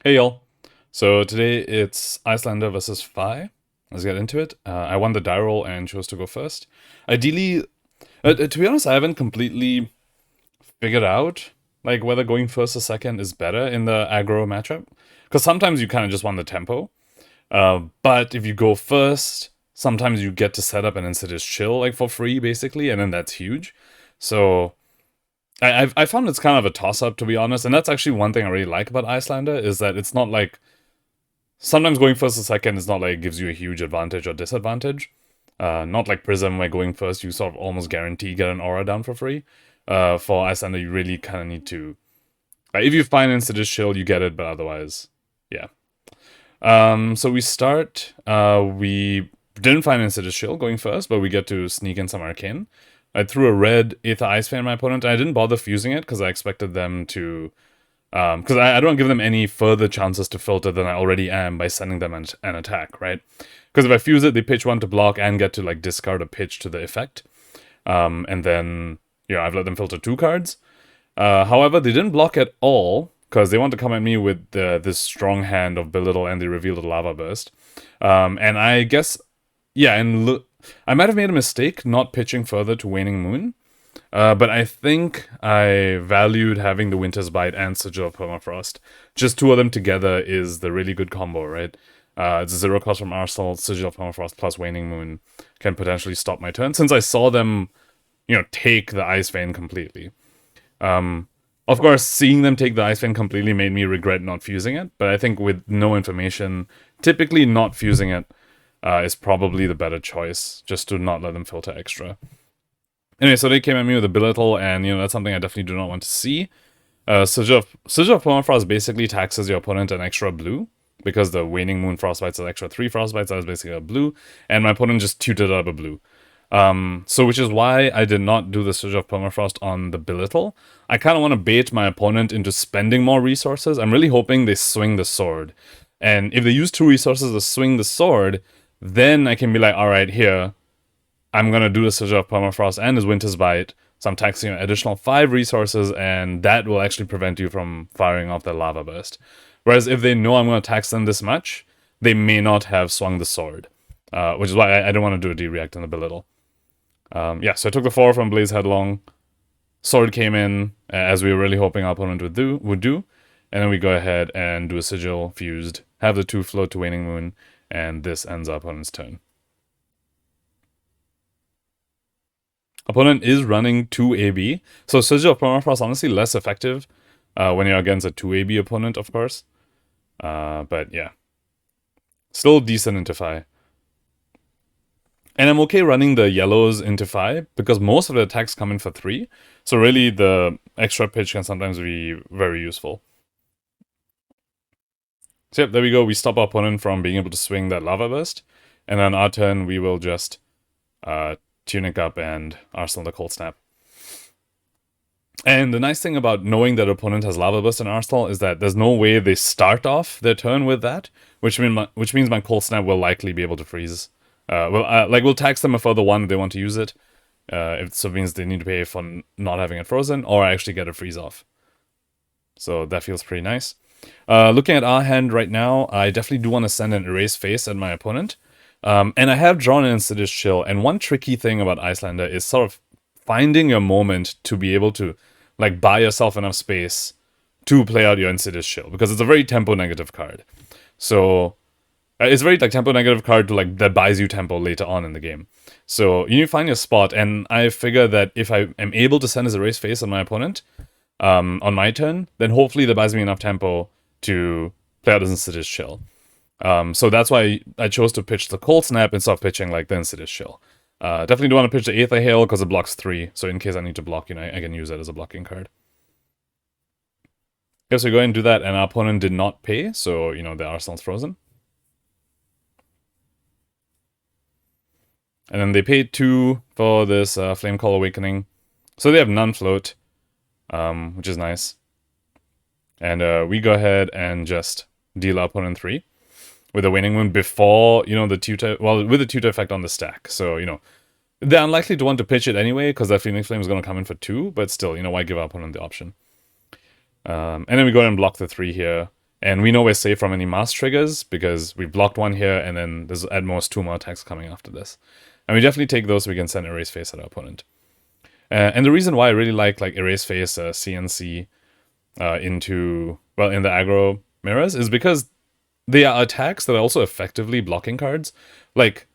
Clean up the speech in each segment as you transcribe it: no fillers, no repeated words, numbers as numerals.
Hey y'all. So today it's Iyslander versus Fi. Let's get into it. I won the die roll and chose to go first. Ideally, to be honest, I haven't completely figured out like whether going first or second is better in the aggro matchup. Because sometimes you kind of just want the tempo. But if you go first, sometimes you get to set up an Insidious Chill like for free basically, and then that's huge. So I found it's kind of a toss-up, to be honest, and that's actually one thing I really like about Iyslander, is that it's not like... Sometimes going first or second is not like it gives you a huge advantage or disadvantage. Not like Prism, where going first you sort of almost guarantee get an aura down for free. For Iyslander, you really kind of need to... if you find Insidious Shield, you get it, but otherwise, yeah. So we start, we didn't find Insidious Shield going first, but we get to sneak in some Arcane. I threw a red Aether Ice Fan at my opponent, and I didn't bother fusing it because I expected them to... Because I don't give them any further chances to filter than I already am by sending them an attack, right? Because if I fuse it, they pitch one to block and get to like discard a pitch to the effect. And then, I've let them filter 2 cards. However, they didn't block at all, because they want to come at me with this strong hand of Belittle, and they reveal the Lava Burst. And I guess, I might have made a mistake not pitching further to Waning Moon. But I think I valued having the Winter's Bite and Sigil of Permafrost. Just 2 of them together is the really good combo, right? It's a 0 cost from Arsenal, Sigil of Permafrost plus Waning Moon can potentially stop my turn, since I saw them, take the Ice Vein completely. Of course, seeing them take the Ice Vein completely made me regret not fusing it, but I think with no information, typically not fusing it is probably the better choice, just to not let them filter extra. Anyway, so they came at me with a Belittle, and, that's something I definitely do not want to see. Sigil of Permafrost basically taxes your opponent an extra blue, because the Waning Moon Frostbites is extra 3 Frostbites, that is basically a blue, and my opponent just tutored up a blue. So which is why I did not do the Sigil of Permafrost on the Belittle. I kind of want to bait my opponent into spending more resources. I'm really hoping they swing the sword. And if they use 2 resources to swing the sword, then I can be like, alright, here, I'm going to do the Sigil of Permafrost and his Winter's Bite, so I'm taxing an additional 5 resources, and that will actually prevent you from firing off the Lava Burst. Whereas if they know I'm going to tax them this much, they may not have swung the sword, which is why I don't want to do a D-React on the Belittle. So I took the 4 from Blaze Headlong, sword came in, as we were really hoping our opponent would do, and then we go ahead and do a Sigil fused, have the 2 float to Waning Moon, and this ends our opponent's turn. Opponent is running 2 AB, so Sigil of Permafrost is honestly less effective when you're against a 2 AB opponent, of course. But yeah, still decent into Fi. And I'm okay running the yellows into Fi, because most of the attacks come in for 3, so really the extra pitch can sometimes be very useful. So yep, there we go, we stop our opponent from being able to swing that Lava Burst, and on our turn we will just... Tunic up and Arsenal the Cold Snap. And the nice thing about knowing that opponent has Lava Burst in Arsenal is that there's no way they start off their turn with that, which means my Cold Snap will likely be able to freeze. We'll tax them a further 1 if they want to use it. If so, it means they need to pay for not having it frozen, or actually get a freeze off. So that feels pretty nice. Looking at our hand right now, I definitely do want to send an Erase Face at my opponent. And I have drawn an Insidious Chill, and one tricky thing about Iyslander is sort of finding your moment to be able to, like, buy yourself enough space to play out your Insidious Chill, because it's a very tempo-negative card. So, it's a very, like, tempo-negative card to, like, that buys you tempo later on in the game. So, you need to find your spot, and I figure that if I am able to send his Erase Face on my opponent, on my turn, then hopefully that buys me enough tempo to play out his Insidious Chill. So that's why I chose to pitch the Cold Snap instead of pitching like the Insidious Chill. Definitely do want to pitch the Aether Hail because it blocks 3, so in case I need to block, I can use that as a blocking card. Okay, so go ahead and do that, and our opponent did not pay, so, the Arsenal's frozen. And then they paid 2 for this Flame Call Awakening, so they have none float, which is nice. And we go ahead and just deal our opponent 3. With the Waning Moon before, the tutor... Well, with the tutor effect on the stack. So, they're unlikely to want to pitch it anyway, because that Phoenix Flame is going to come in for 2, but still, why give our opponent the option? And then we go ahead and block the 3 here. And we know we're safe from any mass triggers because we blocked one here, and then there's at most 2 more attacks coming after this. And we definitely take those so we can send Erase Face at our opponent. And the reason why I really like Erase Face CNC into, well, in the aggro mirrors is because they are attacks that are also effectively blocking cards. Like,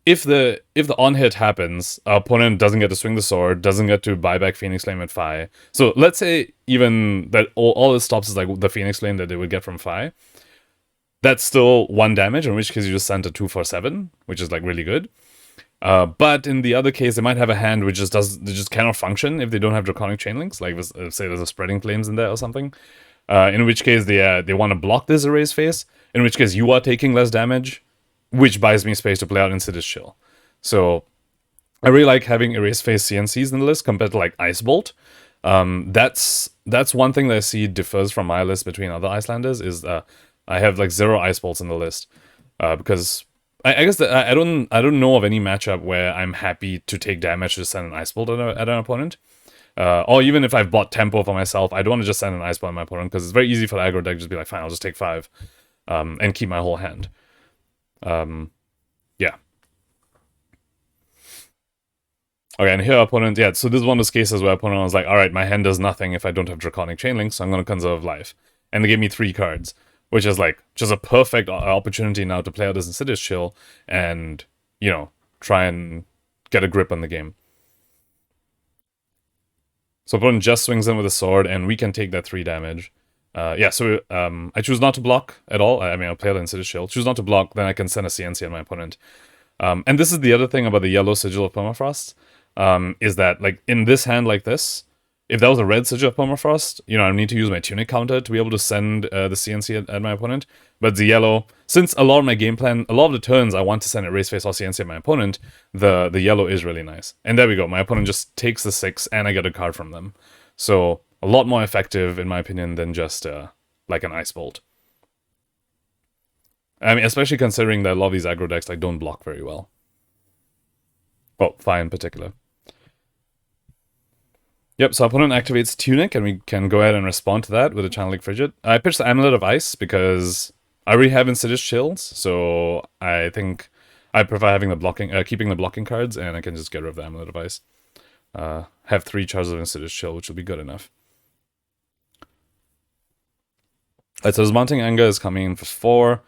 if the on hit happens, our opponent doesn't get to swing the sword, doesn't get to buy back Phoenix Flame at Phi. So let's say even that all it stops is like the Phoenix Flame that they would get from Phi. That's still 1 damage, in which case you just sent a 2 for 7, which is like really good. But in the other case, they might have a hand which just cannot function if they don't have Draconic Chainlinks. Like, say there's a Spreading Flames in there or something. In which case they want to block this Erase Face. In which case you are taking less damage, which buys me space to play out Insidious Chill. So I really like having Erase Face CNCs in the list compared to like Ice Bolt. That's one thing that I see differs from my list between other Icelanders is I have like 0 Ice Bolts in the list because I guess that I don't know of any matchup where I'm happy to take damage to send an Ice Bolt at an opponent. Or even if I've bought tempo for myself, I don't want to just send an Ice Bolt at my opponent because it's very easy for the aggro deck to just be like, fine, I'll just take 5 and keep my whole hand. Yeah. Okay, and here our opponent, yeah, so this is one of those cases where opponent was like, alright, my hand does nothing if I don't have Draconic Chainlink, so I'm going to conserve life. And they gave me 3 cards, which is like, just a perfect opportunity now to play out this Insidious Chill and, you know, try and get a grip on the game. So opponent just swings in with a sword, and we can take that 3 damage. Yeah, so I choose not to block at all. I mean, I'll play the Insidious Chill. Choose not to block, then I can send a CNC at my opponent. And this is the other thing about the yellow Sigil of Permafrost, is that, like, in this hand like this, if that was a red Sigil of Permafrost, you know, I need to use my Tunic counter to be able to send the CNC at my opponent. But the yellow, since a lot of my game plan, a lot of the turns I want to send Erase Face or CNC at my opponent, the yellow is really nice. And there we go, my opponent just takes the 6 and I get a card from them. So a lot more effective, in my opinion, than just like an Ice Bolt. I mean, especially considering that a lot of these aggro decks like don't block very well. Well, Phi in particular. Yep, so opponent activates Tunic, and we can go ahead and respond to that with a Channeling Frigid. I pitched the Amulet of Ice because I already have Insidious Chills, so I think I prefer having the blocking, keeping the blocking cards, and I can just get rid of the Amulet of Ice. Have 3 charges of Insidious Chill, which will be good enough. Alright, so this Mounting Anger is coming in for 4.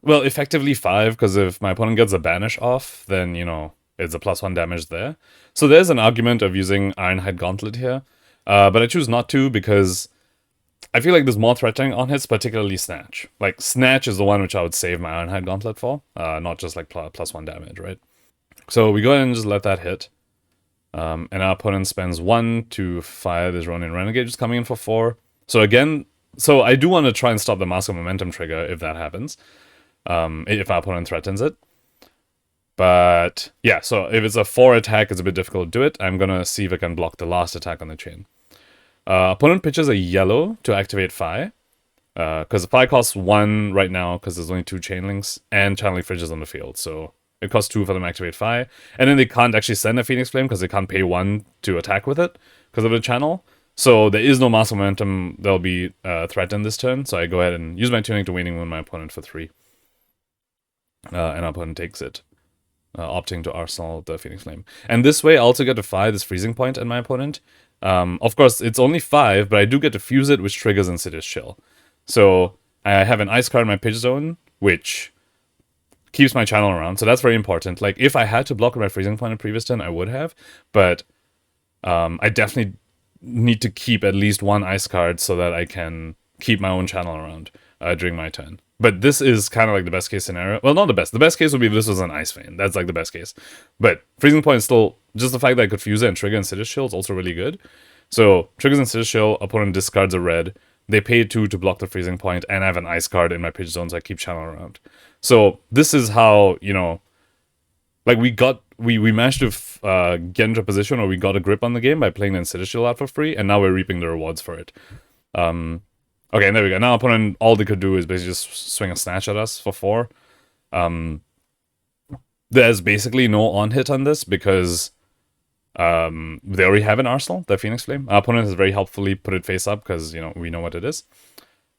Well, effectively 5, because if my opponent gets a Banish off, then, you know, it's a +1 damage there. So there's an argument of using Ironhide Gauntlet here, but I choose not to because I feel like there's more threatening on hits, particularly Snatch. Like, Snatch is the one which I would save my Ironhide Gauntlet for, not just like +1 damage, right? So we go ahead and just let that hit. And our opponent spends 1 to fire this Ronin Renegade, just coming in for 4. So again, so I do want to try and stop the Mask of Momentum trigger if that happens, if our opponent threatens it. But yeah, so if it's a 4 attack, it's a bit difficult to do it. I'm going to see if I can block the last attack on the chain. Opponent pitches a yellow to activate Phi. Because Phi costs 1 right now because there's only 2 chain links and Channeling Fridges on the field. So it costs 2 for them to activate Phi. And then they can't actually send a Phoenix Flame because they can't pay 1 to attack with it because of the channel. So there is no Mass Momentum that'll be threatened this turn. So I go ahead and use my Tunic to Waning Moon my opponent for 3. And our opponent takes it. Opting to Arsenal the Phoenix Flame. And this way I also get to 5 this Freezing Point at my opponent. Of course, it's only 5, but I do get to fuse it, which triggers Insidious Chill. So I have an Ice card in my pitch zone, which keeps my channel around. So that's very important. Like, if I had to block my Freezing Point in previous turn, I would have. But I definitely need to keep at least 1 Ice card so that I can keep my own channel around during my turn. But this is kind of like the best case scenario. Well, not the best. The best case would be if this was an Ice Vein. That's like the best case. But Freezing Point is still, just the fact that I could fuse it and trigger Insidious Chill is also really good. So, triggers Insidious Chill, opponent discards a red. They pay 2 to block the Freezing Point, and I have an Ice card in my pitch zone, so I keep channel around. So, this is how, you know, like we managed to get into a position where we got a grip on the game by playing the Insidious Chill out for free, and now we're reaping the rewards for it. Okay, and there we go. Now opponent, all they could do is basically just swing a Snatch at us for 4. There's basically no on-hit on this because they already have an Arsenal, the Phoenix Flame. Our opponent has very helpfully put it face up because, you know, we know what it is.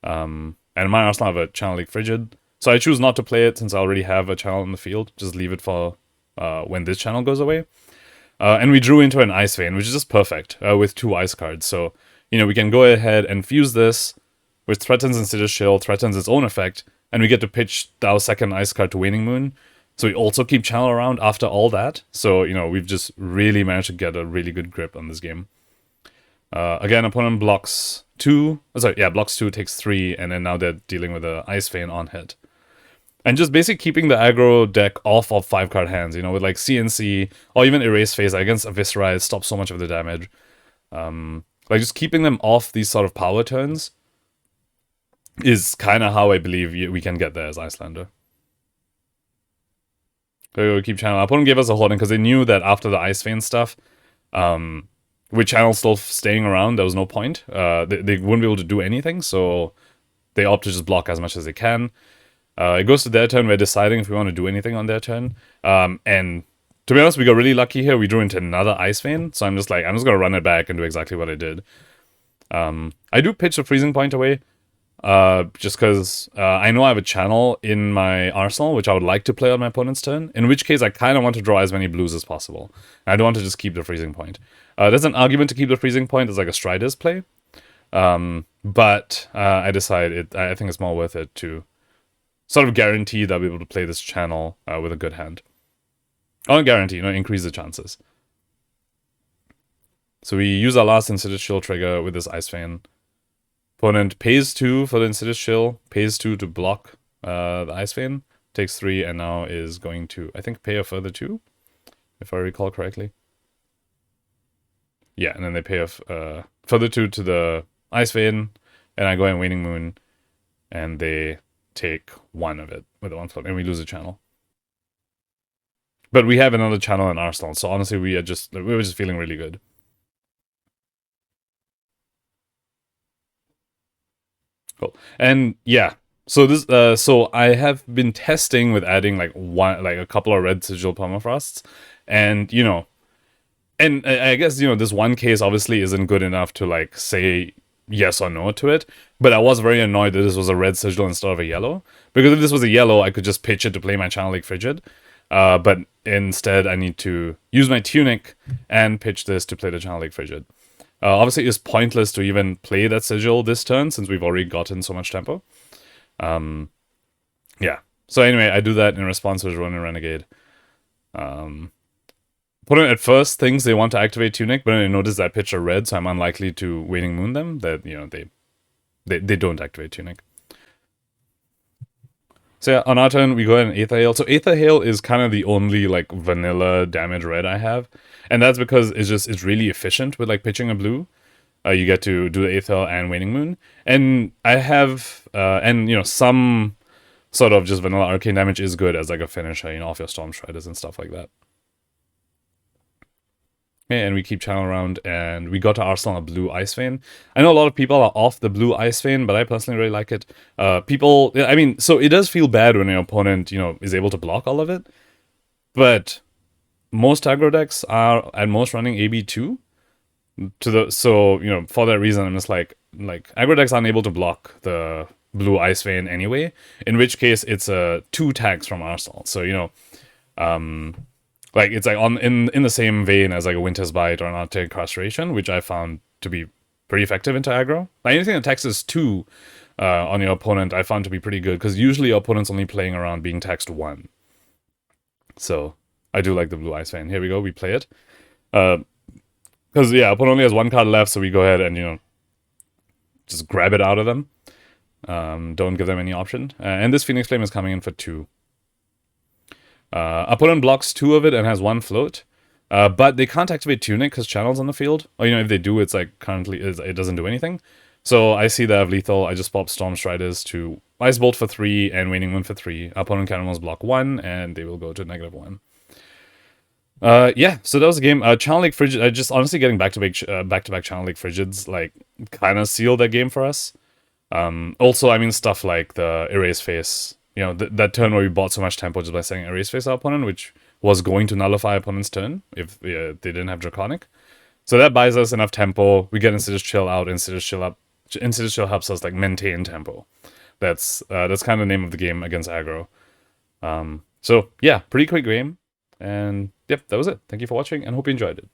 And And my Arsenal have a Channel Leak Frigid. So I choose not to play it since I already have a channel in the field. Just leave it for when this channel goes away. And we drew into an Ice Vein, which is just perfect with 2 ice cards. So, we can go ahead and fuse this, which threatens Insidious Chill, threatens its own effect, and we get to pitch our second ice card to Waning Moon. So we also keep channel around after all that. So, we've just really managed to get a really good grip on this game. Again, opponent blocks 2. Blocks 2, takes 3, and then now they're dealing with the Ice Vein on hit. And just basically keeping the aggro deck off of 5-card hands, with like CNC or even Erase Phase against Eviscerize stops so much of the damage. Like just keeping them off these sort of power turns is kind of how I believe we can get there as Iyslander. So we keep channel. Our opponent gave us a holding because they knew that after the Ice Vein stuff, with channel still staying around, there was no point. They wouldn't be able to do anything, so they opt to just block as much as they can. It goes to their turn. We're deciding if we want to do anything on their turn. And to be honest, we got really lucky here. We drew into another Ice Vein. So I'm just going to run it back and do exactly what I did. I do pitch the Freezing Point away. Just because I know I have a channel in my arsenal, which I would like to play on my opponent's turn. In which case, I kind of want to draw as many blues as possible. I don't want to just keep the Freezing Point. There's an argument to keep the Freezing Point as like a Striders play. But I decided I think it's more worth it to sort of guarantee that I'll be able to play this channel with a good hand. I don't guarantee, increase the chances. So we use our last Insidious Chill trigger with this Ice Vein. Opponent pays 2 for the Insidious Chill, pays 2 to block the Ice Vein, takes 3, and now is going to, I think, pay a further 2, if I recall correctly. Yeah, and then they pay a further 2 to the Ice Vein, and I go in Waning Moon, and they take 1 of it with the 1 float, and we lose a channel. But we have another channel in Arsenal, so honestly, we were just feeling really good. Cool. And yeah, so this so I have been testing with adding like a couple of red sigil permafrosts, and and I guess this one case obviously isn't good enough to like say yes or no to it, but I was very annoyed that this was a red sigil instead of a yellow, because if this was a yellow, I could just pitch it to play my Channel Leak Frigid, but instead I need to use my Tunic and pitch this to play the Channel Leak Frigid. Obviously, it's pointless to even play that sigil this turn since we've already gotten so much tempo. Yeah. So anyway, I do that in response to Ronin Renegade. Opponent at first thinks they want to activate Tunic, but then they notice that I pitch a red, so I'm unlikely to Waning Moon them. That they don't activate Tunic. So yeah, on our turn, we go ahead and Aether Hail. So Aether Hail is kind of the only like vanilla damage red I have, and that's because it's really efficient with like pitching a blue. You get to do the Aether and Waning Moon, and I have some sort of just vanilla arcane damage is good as like a finisher, off your Storm Striders and stuff like that. Okay, and we keep channel around, and we got to Arsenal a blue Ice Vein. I know a lot of people are off the blue Ice Vein, but I personally really like it. So it does feel bad when your opponent, is able to block all of it, but most aggro decks are at most running AB2. For that reason, I'm just like aggro decks aren't able to block the blue Ice Vein anyway, in which case it's 2 tags from Arsenal. So, it's like in the same vein as like a Winter's Bite or an Arctic Incarceration, which I found to be pretty effective into aggro. Like anything that taxes 2 on your opponent, I found to be pretty good, because usually your opponent's only playing around being taxed 1. So I do like the blue Ice Vein. Here we go, we play it. Because opponent only has 1 card left, so we go ahead and just grab it out of them. Don't give them any option. And this Phoenix Flame is coming in for 2. Opponent blocks 2 of it and has 1 float, but they can't activate Tunic because Channel's on the field. Or if they do, it's like currently it doesn't do anything. So I see that I have lethal. I just pop Storm Striders to Ice Bolt for 3 and Waning Moon for 3. Opponent Cannonballs block 1, and they will go to -1. Yeah, so that was the game. Channel Leak Frigid, just honestly getting back-to-back Channel Leak Frigids, like, kind of sealed that game for us. Also, I mean, stuff like the Erase Face, that turn where we bought so much tempo just by setting Erase Face our opponent, which was going to nullify opponent's turn if they didn't have Draconic. So that buys us enough tempo. We get Insidious Chill out, Insidious Chill up. Insidious Chill helps us, like, maintain tempo. That's kind of the name of the game against aggro. So yeah, pretty quick game. And yep, that was it. Thank you for watching and hope you enjoyed it.